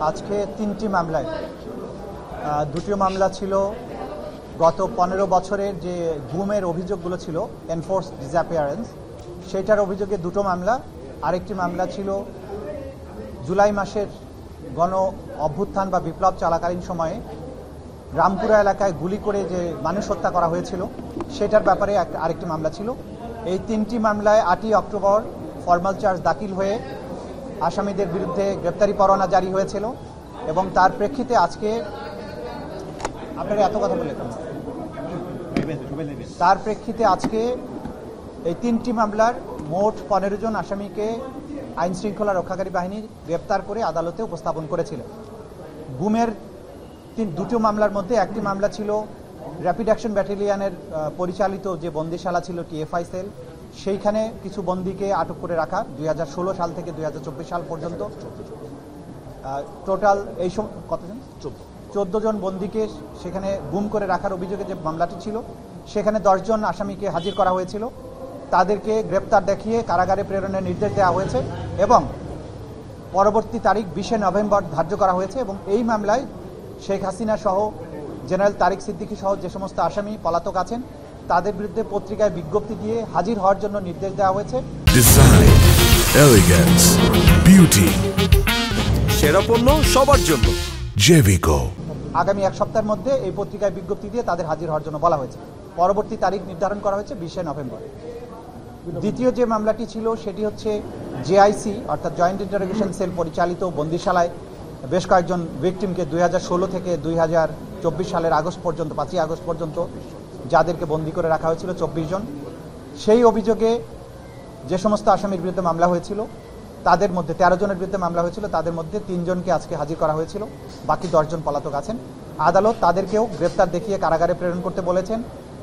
আজকে 3টি মামলায় দুটো মামলা ছিল গত 15 বছরের যে গুমের অভিযোগগুলো ছিল এনফোর্স ডিসঅ্যাপিয়ারেন্স, সেটার অভিযোগে দুটো মামলা। আরেকটি মামলা ছিল জুলাই মাসের গণ অভ্যুত্থান বা বিপ্লব চলাকালীন সময়ে রামপুরা এলাকায় গুলি করে যে মানুষ হত্যা করা হয়েছিল সেটার ব্যাপারে আরেকটি মামলা ছিল। এই 3টি মামলায় 8ই অক্টোবর ফর্মাল চার্জ দাখিল হয়ে আসামিদের বিরুদ্ধে গ্রেপ্তারি পরোয়ানা জারি হয়েছিল এবং তার প্রেক্ষিতে আজকে আপনারা এত কথা বলে তার প্রেক্ষিতে আজকে এই 3টি মামলার মোট 15 জন আসামিকে আইন শৃঙ্খলা রক্ষাকারী বাহিনী গ্রেপ্তার করে আদালতে উপস্থাপন করেছিল। গুমের দুটো মামলার মধ্যে একটি মামলা ছিল র্যাপিড অ্যাকশন ব্যাটালিয়নের পরিচালিত যে বন্দিশালা ছিল টিএফআই সেল, সেইখানে কিছু বন্দীকে আটক করে রাখা 2016 সাল থেকে 2024 সাল পর্যন্ত টোটাল এই কতজন 14 জন বন্দীকে সেখানে গুম করে রাখার অভিযোগে যে মামলাটি ছিল সেখানে 10 জন আসামিকে হাজির করা হয়েছিল। তাদেরকে গ্রেপ্তার দেখিয়ে কারাগারে প্রেরণের নির্দেশ দেওয়া হয়েছে এবং পরবর্তী তারিখ 20 নভেম্বর ধার্য করা হয়েছে এবং এই মামলায় শেখ হাসিনা সহ জেনারেল তারিক সিদ্দিকী সহ যে সমস্ত আসামি পলাতক আছেন তাদের বিরুদ্ধে পত্রিকায় বিজ্ঞপ্তি দিয়ে হাজির হওয়ার জন্য নির্দেশ দেওয়া হয়েছে। ডিজাইন, এলিগেন্স, বিউটি, সেরা পণ্য সবার জন্য জেভিকো। আগামী এক সপ্তাহের মধ্যে এই পত্রিকায় বিজ্ঞপ্তি দিয়ে তাদের হাজির হওয়ার জন্য বলা হয়েছে। পরবর্তী তারিখ নির্ধারণ করা হয়েছে 20 নভেম্বর। দ্বিতীয় যে মামলাটি ছিল সেটি হচ্ছে জেআইসি অর্থাৎ জয়েন্ট ইন্টারোগেশন সেল পরিচালিত বন্দিশালায় বেশ কয়েকজন ভিকটিমকে 2016 থেকে 2024 সালের আগস্ট পর্যন্ত 5ই আগস্ট পর্যন্ত যাদেরকে বন্দী করে রাখা হয়েছিল 24 জন। সেই অভিযোগে যে সমস্ত আসামির বিরুদ্ধে মামলা হয়েছিল তাদের মধ্যে 13 জনের বিরুদ্ধে মামলা হয়েছিল, তাদের মধ্যে 3 জনকে আজকে হাজির করা হয়েছিল, বাকি 10 জন পলাতক আছেন। আদালত তাদেরকেও গ্রেপ্তার দেখিয়ে কারাগারে প্রেরণ করতে বলেছেন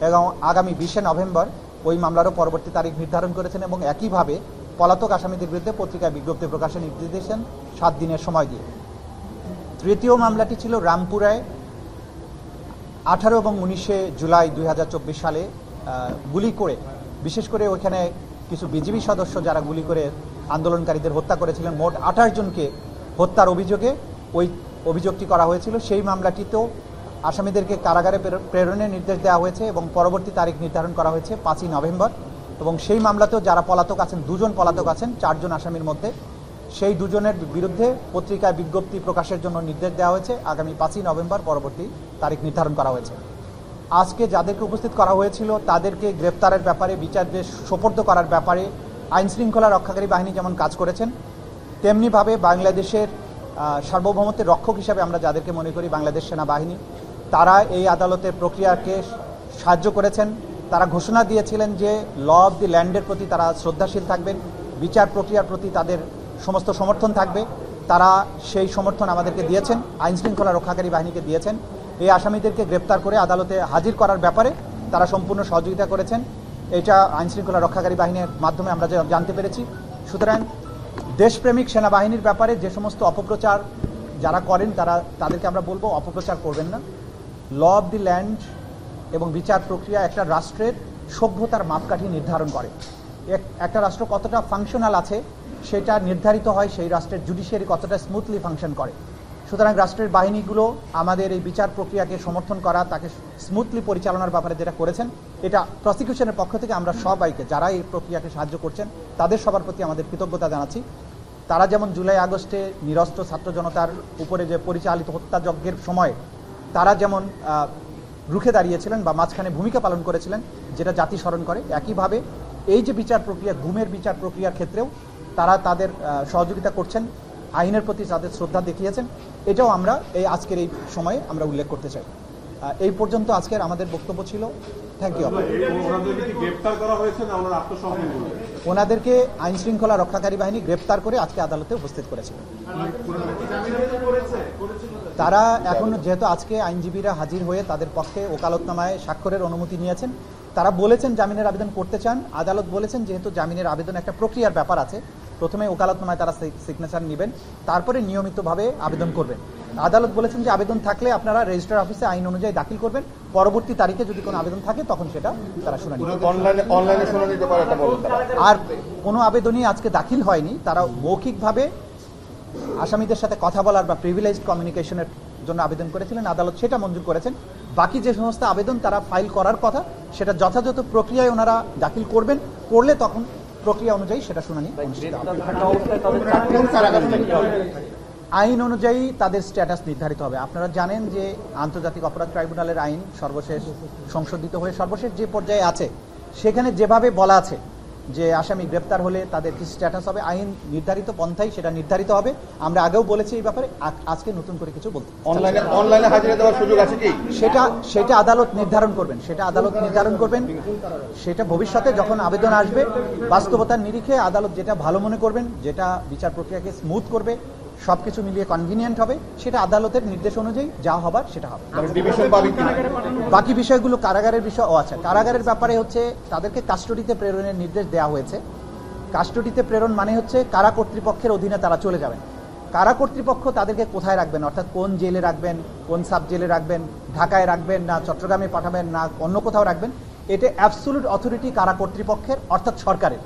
এবং আগামী 20 নভেম্বর ওই মামলারও পরবর্তী তারিখ নির্ধারণ করেছেন এবং একইভাবে পলাতক আসামিদের বিরুদ্ধে পত্রিকায় বিজ্ঞপ্তি প্রকাশের নির্দেশ দিয়েছেন 7 দিনের সময় দিয়ে। তৃতীয় মামলাটি ছিল রামপুরায় 18 এবং 19 জুলাই 2024 সালে গুলি করে, বিশেষ করে ওইখানে কিছু বিজিবি সদস্য যারা গুলি করে আন্দোলনকারীদের হত্যা করেছিলেন, মোট 28 জনকে হত্যার অভিযোগে ওই অভিযোগটি করা হয়েছিল। সেই মামলাটিতেও আসামিদেরকে কারাগারে প্রেরণের নির্দেশ দেওয়া হয়েছে এবং পরবর্তী তারিখ নির্ধারণ করা হয়েছে 5ই নভেম্বর এবং সেই মামলাতেও যারা পলাতক আছেন 2 জন পলাতক আছেন 4 জন আসামির মধ্যে, সেই 2 জনের বিরুদ্ধে পত্রিকায় বিজ্ঞপ্তি প্রকাশের জন্য নির্দেশ দেওয়া হয়েছে। আগামী 5ই নভেম্বর পরবর্তী তারিখ নির্ধারণ করা হয়েছে। আজকে যাদেরকে উপস্থিত করা হয়েছিল তাদেরকে গ্রেপ্তারের ব্যাপারে, বিচারকে সোপর্দ করার ব্যাপারে আইন শৃঙ্খলা রক্ষাকারী বাহিনী যেমন কাজ করেছেন তেমনিভাবে বাংলাদেশের সার্বভৌমত্বের রক্ষক হিসাবে আমরা যাদেরকে মনে করি বাংলাদেশ সেনাবাহিনী, তারা এই আদালতের প্রক্রিয়াকে সাহায্য করেছেন। তারা ঘোষণা দিয়েছিলেন যে ল অফ দি ল্যান্ডের প্রতি তারা শ্রদ্ধাশীল থাকবেন, বিচার প্রক্রিয়ার প্রতি তাদের সমস্ত সমর্থন থাকবে। তারা সেই সমর্থন আমাদেরকে দিয়েছেন, আইন শৃঙ্খলা রক্ষাকারী বাহিনীকে দিয়েছেন। এই আসামিদেরকে গ্রেপ্তার করে আদালতে হাজির করার ব্যাপারে তারা সম্পূর্ণ সহযোগিতা করেছেন। এটা আইন শৃঙ্খলা রক্ষাকারী বাহিনীর মাধ্যমে আমরা জানতে পেরেছি। সুতরাং দেশপ্রেমিক সেনাবাহিনীর ব্যাপারে যে সমস্ত অপপ্রচার যারা করেন তাদেরকে আমরা বলবো অপপ্রচার করবেন না। ল অফ দি ল্যান্ড এবং বিচার প্রক্রিয়া একটা রাষ্ট্রের সভ্যতার মাপকাঠি নির্ধারণ করে। একটা রাষ্ট্র কতটা ফাংশনাল আছে সেটা নির্ধারিত হয় সেই রাষ্ট্রের জুডিশিয়ারি কতটা স্মুথলি ফাংশন করে। সুতরাং রাষ্ট্রের বাহিনীগুলো আমাদের এই বিচার প্রক্রিয়াকে সমর্থন করা, তাকে স্মুথলি পরিচালনার ব্যাপারে যেটা করেছেন, এটা প্রসিকিউশনের পক্ষ থেকে আমরা সবাইকে যারা এই প্রক্রিয়াকে সাহায্য করছেন তাদের সবার প্রতি আমাদের কৃতজ্ঞতা জানাচ্ছি। তারা যেমন জুলাই আগস্টে নিরস্ত্র ছাত্র জনতার উপরে যে পরিচালিত হত্যাযজ্ঞের সময় তারা যেমন রুখে দাঁড়িয়েছিলেন বা মাঝখানে ভূমিকা পালন করেছিলেন যেটা জাতি স্মরণ করে, একইভাবে এই যে বিচার প্রক্রিয়া, গুমের বিচার প্রক্রিয়ার ক্ষেত্রেও তারা তাদের সহযোগিতা করছেন, আইনের প্রতি তাদের শ্রদ্ধা দেখিয়েছেন। এটাও আমরা এই আজকের এই সময়ে আমরা উল্লেখ করতে চাই। এই পর্যন্ত আজকের আমাদের বক্তব্য ছিল। Thank you. ওনাদেরকে আইন শৃঙ্খলা রক্ষাকারী বাহিনী গ্রেপ্তার করে আজকে আদালতে উপস্থিত করেছিল। তারা এখন যেহেতু আজকে আইনজীবীরা হাজির হয়ে তাদের পক্ষে ওকালতনামায় স্বাক্ষরের অনুমতি নিয়েছেন, তারা বলেছেন জামিনের আবেদন করতে চান। আদালত বলেছেন যেহেতু জামিনের আবেদন একটা প্রক্রিয়ার ব্যাপার আছে, প্রথমে ওকালতনামায় তারা সিগনেচার নেবেন, তারপরে নিয়মিতভাবে আবেদন করবেন। আদালত বলেছেন যে আবেদন থাকলে আপনারা রেজিস্ট্রার অফিসে আইন অনুযায়ী দাখিল করবেন, পরবর্তী তারিখে যদি কোনো আবেদন থাকে তখন সেটা তারা শুনানি করবেন। আর কোনো আবেদনই আজকে দাখিল হয়নি, তারা মৌখিকভাবে আসামিদের সাথে কথা বলার বা প্রিভিলেজড কমিউনিকেশনের জন্য আবেদন করেছিলেন, আদালত সেটা মঞ্জুর করেছেন। বাকি যে সমস্ত আবেদন তারা ফাইল করার কথা সেটা যথাযথ প্রক্রিয়ায় ওনারা দাখিল করবেন, করলে তখন প্রক্রিয়া অনুযায়ী সেটা শুনানি অনুষ্ঠিত হবে। আইন অনুযায়ী তাদের স্ট্যাটাস নির্ধারিত হবে। আপনারা জানেন যে আন্তর্জাতিক অপরাধ ট্রাইব্যুনালের আইন সর্বশেষ সংশোধিত হয়ে সর্বশেষ যে পর্যায়ে আছে সেখানে যেভাবে বলা আছে যে আসামি গ্রেপ্তার হলে তাদের কি স্ট্যাটাস হবে, আইন নির্ধারিত পন্থায় সেটা নির্ধারিত হবে। আমরা আগেও বলেছি এই ব্যাপারে, আজকে নতুন করে কিছু বলতে অনলাইনে হাজিরা দেওয়ার সুযোগ আছে কি? সেটা আদালত নির্ধারণ করবেন, সেটা ভবিষ্যতে যখন আবেদন আসবে বাস্তবতার নিরিখে আদালত যেটা ভালো মনে করবেন, যেটা বিচার প্রক্রিয়াকে স্মুথ করবে, সবকিছু মিলিয়ে কনভিনিয়েন্ট হবে, সেটা আদালতের নির্দেশ অনুযায়ী যা হবার সেটা হবে। বাকি বিষয়গুলো কারাগারের বিষয়। আচ্ছা, কারাগারের ব্যাপারে হচ্ছে তাদেরকে কাস্টডিতে প্রেরণের নির্দেশ দেওয়া হয়েছে। কাস্টডিতে প্রেরণ মানে হচ্ছে কারা কর্তৃপক্ষের অধীনে তারা চলে যাবেন। কারা কর্তৃপক্ষ তাদেরকে কোথায় রাখবেন, অর্থাৎ কোন জেলে রাখবেন, কোন সাব জেলে রাখবেন, ঢাকায় রাখবেন না চট্টগ্রামে পাঠাবেন না অন্য কোথাও রাখবেন, এটা অ্যাবসোলুট অথরিটি কারা কর্তৃপক্ষের অর্থাৎ সরকারের।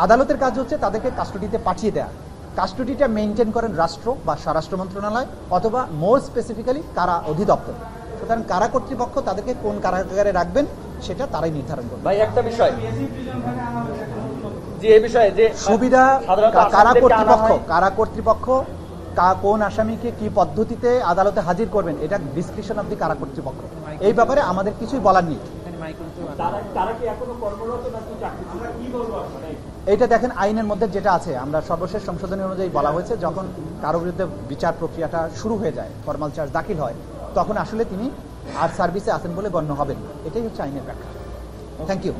আদালতের কাজ হচ্ছে তাদেরকে কাস্টডিতে পাঠিয়ে দেওয়া। কাস্টডিটা মেনটেন করেন রাষ্ট্র বা স্বরাষ্ট্র মন্ত্রণালয় অথবা মোর স্পেসিফিক্যালি কারা অধিদপ্তর। সুতরাং কারা কর্তৃপক্ষ তাদেরকে কোন কারাগারে রাখবেন সেটা তারাই নির্ধারণ করবে। ভাই একটা বিষয় যে এই বিষয়ে যে সুবিধা কারা কর্তৃপক্ষ কোন আসামিকে কি পদ্ধতিতে আদালতে হাজির করবেন এটা ডিসক্রিপশন অফ দি কারা কর্তৃপক্ষ। এই ব্যাপারে আমাদের কিছুই বলার নেই। এইটা দেখেন আইনের মধ্যে যেটা আছে, আমরা সর্বশেষ সংশোধনী অনুযায়ী বলা হয়েছে যখন কারো বিরুদ্ধে বিচার প্রক্রিয়াটা শুরু হয়ে যায়, ফরমাল চার্জ দাখিল হয়, তখন আসলে তিনি আর সার্ভিসে আছেন বলে গণ্য হবেন। এটাই হচ্ছে আইনের ব্যাখ্যা। Thank you.